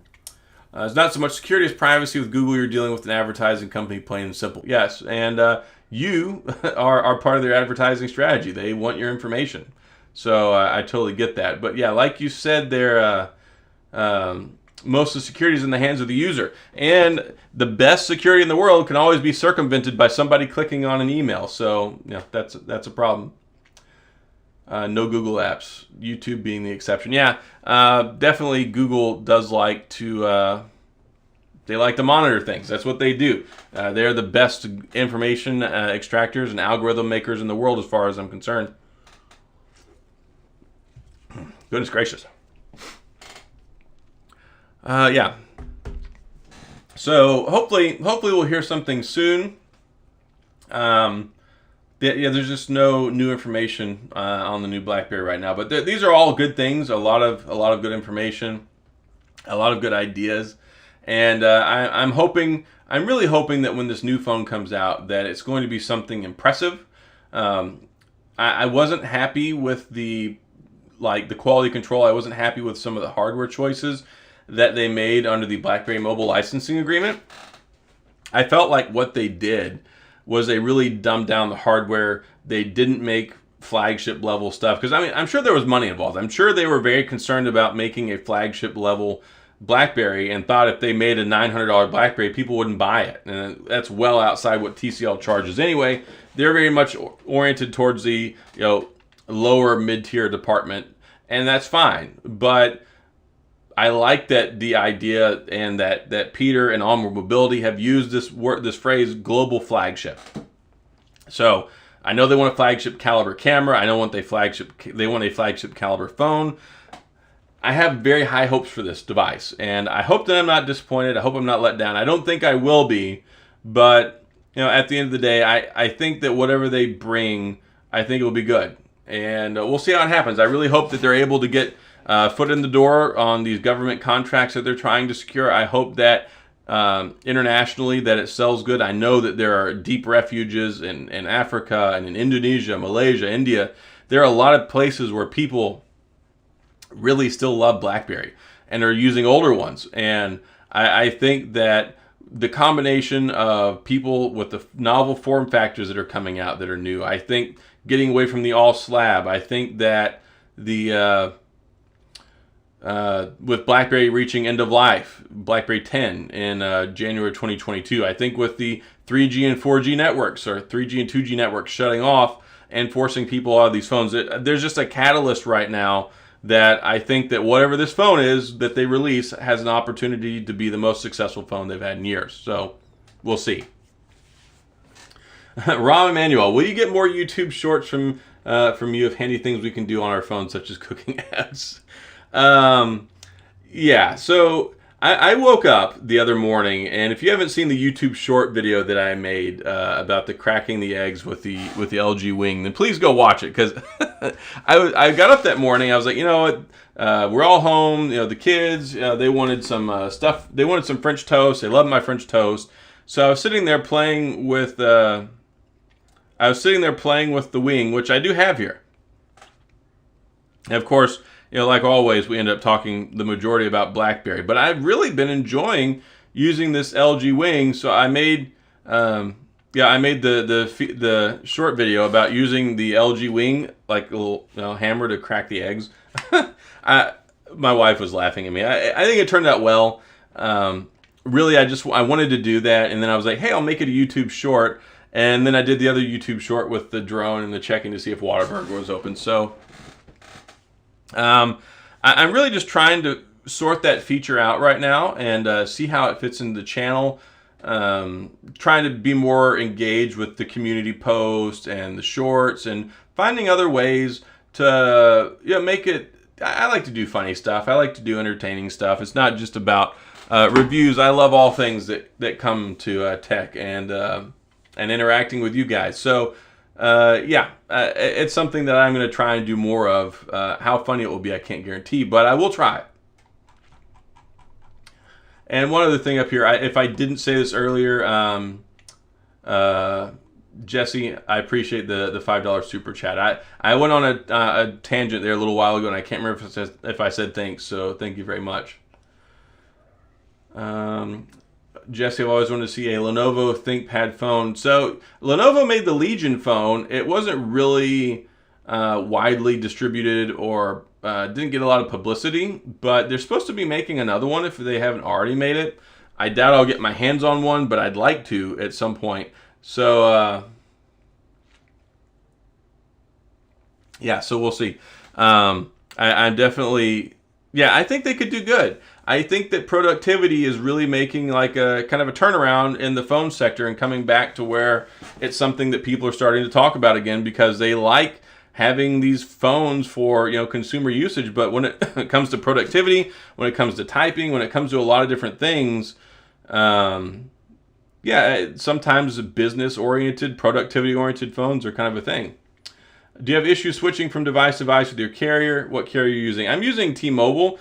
It's not so much security as privacy. With Google, you're dealing with an advertising company, plain and simple. Yes, and you are part of their advertising strategy. They want your information. So I totally get that. But yeah, like you said, most of the security is in the hands of the user. And the best security in the world can always be circumvented by somebody clicking on an email. So yeah, that's a problem. No Google apps, YouTube being the exception. Yeah, definitely Google does like to They like to monitor things. That's what they do. They're the best information extractors and algorithm makers in the world, as far as I'm concerned. Goodness gracious. Yeah. So hopefully we'll hear something soon. There's just no new information on the new BlackBerry right now. But these are all good things. A lot of good information, a lot of good ideas, and I'm really hoping that when this new phone comes out, that it's going to be something impressive. I wasn't happy with the quality control. I wasn't happy with some of the hardware choices that they made under the BlackBerry Mobile licensing agreement. I felt like what they did was they really dumbed down the hardware. They didn't make flagship level stuff, because I mean, I'm sure there was money involved. I'm sure they were very concerned about making a flagship level BlackBerry and thought if they made a $900 BlackBerry, people wouldn't buy it. And that's well outside what TCL charges anyway. They're very much oriented towards the lower mid-tier department, and that's fine. But I like that the idea and that Peter and OnwardMobility have used this phrase global flagship. So I know they want a flagship caliber camera. I know they want a flagship caliber phone. I have very high hopes for this device, and I hope that I'm not disappointed. I hope I'm not let down. I don't think I will be, but at the end of the day, I think that whatever they bring, I think it will be good, and we'll see how it happens. I really hope that they're able to get foot in the door on these government contracts that they're trying to secure. I hope that internationally that it sells good. I know that there are deep refuges in Africa and in Indonesia, Malaysia, India. There are a lot of places where people really still love BlackBerry and are using older ones. And I think that the combination of people with the novel form factors that are coming out that are new, I think getting away from the all slab, I think that the with BlackBerry reaching end of life, BlackBerry 10 in January 2022. I think with the 3G and 4G networks, or 3G and 2G networks shutting off and forcing people out of these phones, there's just a catalyst right now that I think that whatever this phone is that they release has an opportunity to be the most successful phone they've had in years. So we'll see. Ram Emanuel, will you get more YouTube shorts from you of handy things we can do on our phones, such as cooking apps? Yeah, so I woke up the other morning, and if you haven't seen the YouTube short video that I made about the cracking the eggs with the LG Wing, then please go watch it, because I got up that morning. I was like, you know what, we're all home. The kids, they wanted some stuff. They wanted some French toast. They love my French toast. So I was sitting there playing with the Wing, which I do have here. And of course, like always, we end up talking the majority about BlackBerry. But I've really been enjoying using this LG Wing, so I made the short video about using the LG Wing, like a little hammer to crack the eggs. My wife was laughing at me. I think it turned out well. Really, I wanted to do that, and then I was like, hey, I'll make it a YouTube short. And then I did the other YouTube short with the drone and the checking to see if Whataburger was open. So I'm really just trying to sort that feature out right now and see how it fits into the channel. Trying to be more engaged with the community posts and the shorts, and finding other ways to make it. I like to do funny stuff. I like to do entertaining stuff. It's not just about reviews. I love all things that come to tech and interacting with you guys. So it's something that I'm going to try and do more of. How funny it will be, I can't guarantee, but I will try. And one other thing up here, if I didn't say this earlier, Jesse, I appreciate the $5 super chat. I went on a tangent there a little while ago, and I can't remember if I said thanks, so thank you very much. Jesse, I've always wanted to see a Lenovo ThinkPad phone. So Lenovo made the Legion phone. It wasn't really widely distributed or didn't get a lot of publicity, but they're supposed to be making another one if they haven't already made it. I doubt I'll get my hands on one, but I'd like to at some point. So so we'll see. I'm definitely Yeah, I think they could do good. I think that productivity is really making like a kind of a turnaround in the phone sector and coming back to where it's something that people are starting to talk about again because they like having these phones for, you know, consumer usage. But when it comes to productivity, when it comes to typing, when it comes to a lot of different things, yeah, sometimes business-oriented, productivity-oriented phones are kind of a thing. Do you have issues switching from device to device with your carrier? What carrier are you using? I'm using T-Mobile.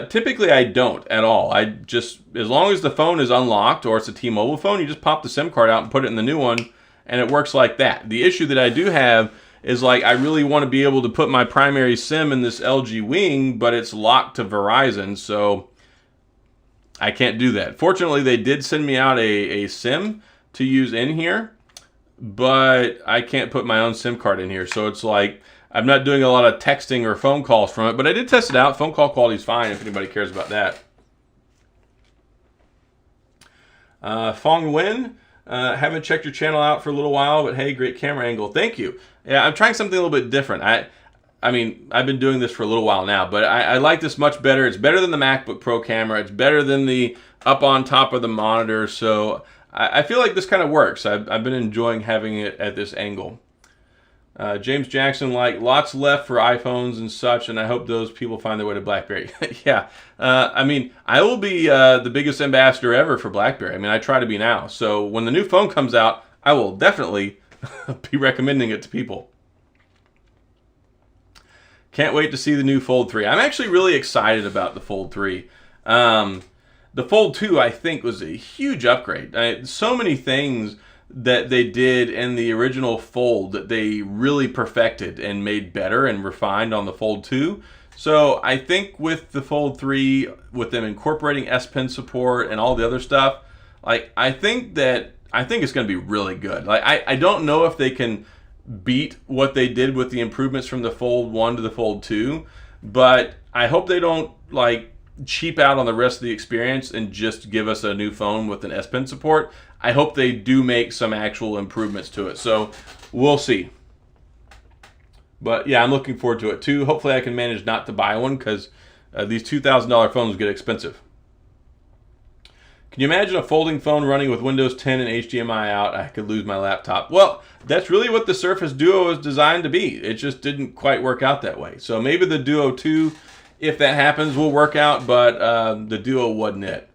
Typically, I don't at all. I just, as long as the phone is unlocked or it's a T-Mobile phone, you just pop the SIM card out and put it in the new one, and it works like that. The issue that I do have is like I really want to be able to put my primary SIM in this LG Wing, but it's locked to Verizon, so I can't do that. Fortunately, they did send me out a SIM to use in here, but I can't put my own SIM card in here. So it's like I'm not doing a lot of texting or phone calls from it, but I did test it out. Phone call quality is fine if anybody cares about that. Fong Wen, haven't checked your channel out for a little while, but hey, great camera angle. Thank you. Yeah, I'm trying something a little bit different. I mean, I've been doing this for a little while now, but I like this much better. It's better than the MacBook Pro camera. It's better than the up on top of the monitor. So I feel like this kind of works. I've been enjoying having it at this angle. James Jackson, like, lots left for iPhones and such, and I hope those people find their way to BlackBerry. Yeah, I mean, I will be the biggest ambassador ever for BlackBerry. I mean, I try to be now. So when the new phone comes out, I will definitely be recommending it to people. Can't wait to see the new Fold 3. I'm actually really excited about the Fold 3. The Fold 2, I think, was a huge upgrade. So many things that they did in the original Fold that they really perfected and made better and refined on the Fold 2. So I think with the Fold 3, with them incorporating S Pen support and all the other stuff, like I think it's going to be really good. Like I don't know if they can beat what they did with the improvements from the Fold 1 to the Fold 2, but I hope they don't like cheap out on the rest of the experience and just give us a new phone with an S Pen support. I hope they do make some actual improvements to it. So we'll see. But yeah, I'm looking forward to it too. Hopefully I can manage not to buy one because these $2,000 phones get expensive. Can you imagine a folding phone running with Windows 10 and HDMI out? I could lose my laptop. Well, that's really what the Surface Duo is designed to be. It just didn't quite work out that way. So maybe the Duo 2, if that happens, will work out, but the Duo wasn't it.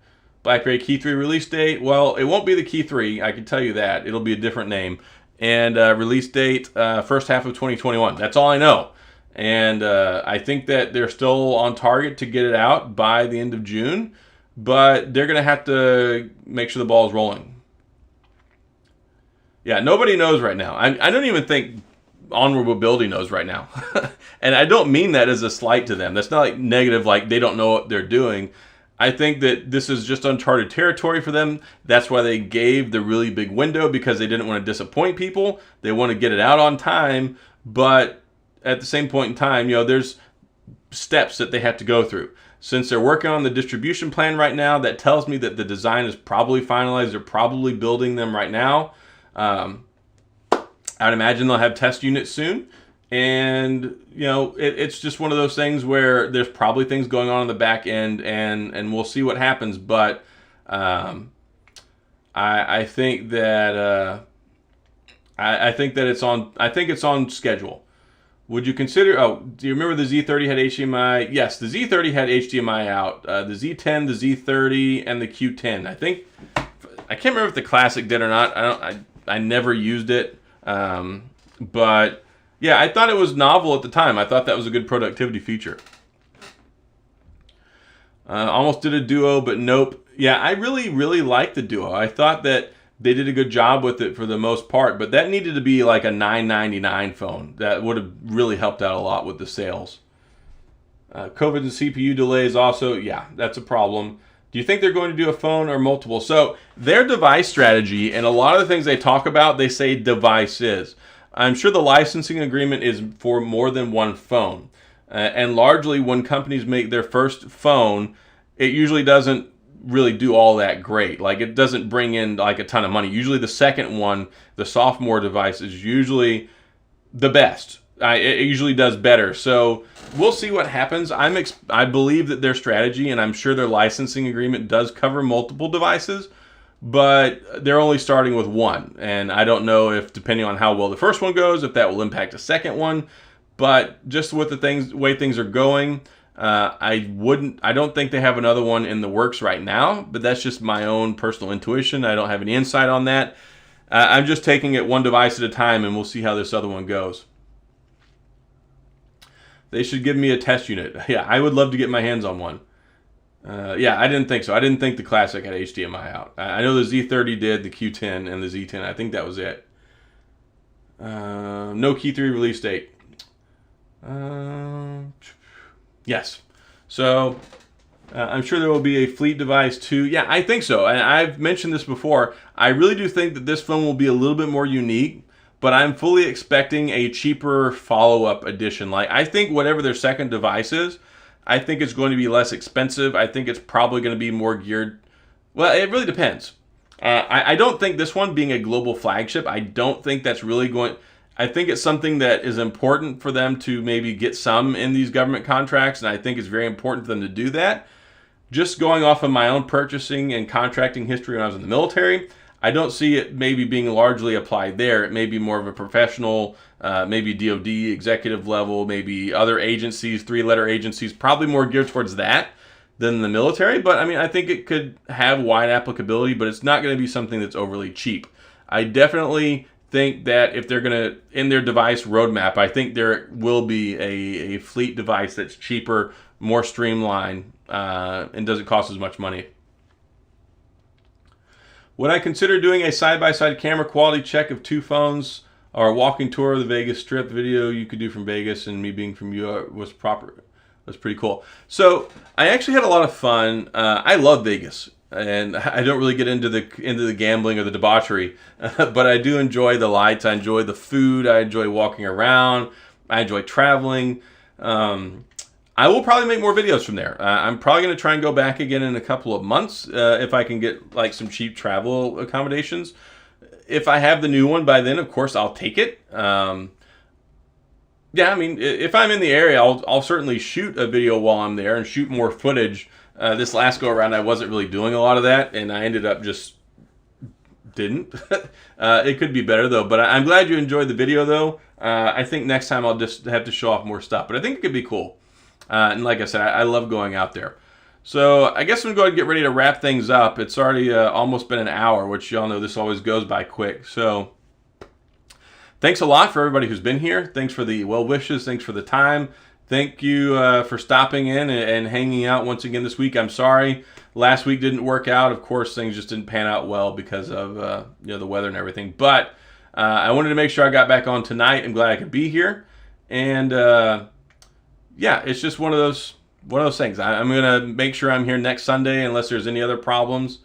BlackBerry Key 3 release date, well, it won't be the Key 3, I can tell you that. It'll be a different name. And release date, first half of 2021. That's all I know. And I think that they're still on target to get it out by the end of June, but they're going to have to make sure the ball is rolling. Yeah, nobody knows right now. I don't even think OnwardMobility knows right now. And I don't mean that as a slight to them. That's not like negative, like they don't know what they're doing. I think that this is just uncharted territory for them. That's why they gave the really big window, because they didn't want to disappoint people. They want to get it out on time, but at the same point in time, you know, there's steps that they have to go through. Since they're working on the distribution plan right now, that tells me that the design is probably finalized. They're probably building them right now. I'd imagine they'll have test units soon. And, you know, it's just one of those things where there's probably things going on in the back end, and we'll see what happens. But I think that I think that it's on schedule. Would you consider? Oh, do you remember the Z30 had HDMI? Yes, the Z30 had HDMI out. The Z10, the Z30, and the Q10. I can't remember if the Classic did or not. I never used it, but. Yeah, I thought it was novel at the time. I thought that was a good productivity feature. Almost did a Duo, but nope. Yeah, I really, really liked the Duo. I thought that they did a good job with it for the most part, but that needed to be like a $999 phone. That would have really helped out a lot with the sales. COVID and CPU delays also, yeah, that's a problem. Do you think they're going to do a phone or multiple? So their device strategy, and a lot of the things they talk about, they say devices. I'm sure the licensing agreement is for more than one phone. And largely when companies make their first phone, it usually doesn't really do all that great. Like it doesn't bring in like a ton of money. Usually the second one, the sophomore device, is usually the best. it usually does better. So we'll see what happens. I believe that their strategy, and I'm sure their licensing agreement does cover multiple devices, but they're only starting with one. And I don't know if, depending on how well the first one goes, if that will impact the second one. But just with the way things are going, I don't think they have another one in the works right now, but that's just my own personal intuition. I don't have any insight on that. I'm just taking it one device at a time, and we'll see how this other one goes. They should give me a test unit. Yeah, I would love to get my hands on one. Yeah, I didn't think so. I didn't think the Classic had HDMI out. I know the Z30 did, the Q10 and the Z10. I think that was it. No Key 3 release date. Yes. So I'm sure there will be a Fleet device too. Yeah, I think so. And I've mentioned this before. I really do think that this phone will be a little bit more unique, but I'm fully expecting a cheaper follow-up edition. Like, I think whatever their second device is, I think it's going to be less expensive. I think it's probably going to be more geared. Well, it really depends. I don't think this one being a global flagship, I don't think that's really going. I think it's something that is important for them to maybe get some in these government contracts, and I think it's very important for them to do that. Just going off of my own purchasing and contracting history when I was in the military, I don't see it maybe being largely applied there. It may be more of a professional, maybe DoD executive level, maybe other agencies, three-letter agencies, probably more geared towards that than the military. But I mean, I think it could have wide applicability, but it's not going to be something that's overly cheap. I definitely think that if they're going to, in their device roadmap, I think there will be a Fleet device that's cheaper, more streamlined, and doesn't cost as much money. Would I consider doing a side-by-side camera quality check of two phones, or a walking tour of the Vegas Strip? Video you could do from Vegas and me being from you was pretty cool. So I actually had a lot of fun. I love Vegas, and I don't really get into the gambling or the debauchery, but I do enjoy the lights. I enjoy the food. I enjoy walking around. I enjoy traveling. I will probably make more videos from there. I'm probably going to try and go back again in a couple of months if I can get like some cheap travel accommodations. If I have the new one by then, of course, I'll take it. Yeah, I mean, if I'm in the area, I'll certainly shoot a video while I'm there and shoot more footage. This last go around, I wasn't really doing a lot of that, and I ended up just didn't. It could be better though, but I'm glad you enjoyed the video though. I think next time I'll just have to show off more stuff, but I think it could be cool. And like I said, I love going out there. So I guess I'm going to get ready to wrap things up. It's already almost been an hour, which y'all know this always goes by quick. So thanks a lot for everybody who's been here. Thanks for the well wishes. Thanks for the time. Thank you for stopping in and hanging out once again this week. I'm sorry last week didn't work out. Of course, things just didn't pan out well because of the weather and everything. But I wanted to make sure I got back on tonight. I'm glad I could be here. And yeah, it's just one of those things. I'm gonna make sure I'm here next Sunday unless there's any other problems.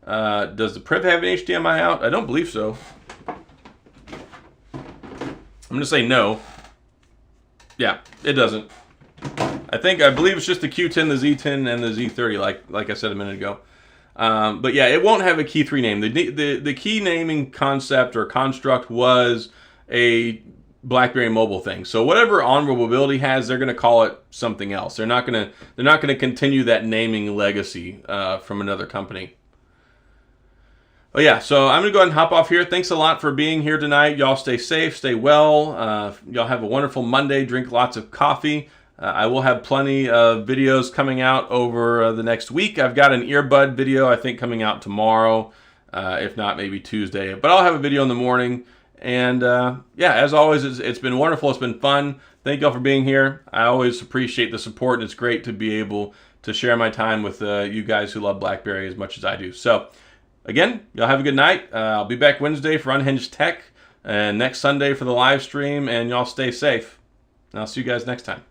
Does the Priv have an HDMI out? I don't believe so. I'm gonna say no. Yeah, it doesn't. I believe it's just the Q10, the Z10, and the Z30, like I said a minute ago. But yeah, it won't have a Key 3 name. The key naming concept or construct was a BlackBerry mobile thing. So whatever OnwardMobility has, they're going to call it something else. They're not going to continue that naming legacy from another company. Oh yeah, so I'm going to go ahead and hop off here. Thanks a lot for being here tonight. Y'all stay safe, stay well. Y'all have a wonderful Monday. Drink lots of coffee. I will have plenty of videos coming out over the next week. I've got an earbud video, I think, coming out tomorrow. If not, maybe Tuesday. But I'll have a video in the morning. And yeah, as always, it's been wonderful. It's been fun. Thank y'all for being here. I always appreciate the support, and it's great to be able to share my time with you guys who love BlackBerry as much as I do. So, again, y'all have a good night. I'll be back Wednesday for Unhinged Tech, and next Sunday for the live stream, and y'all stay safe. And I'll see you guys next time.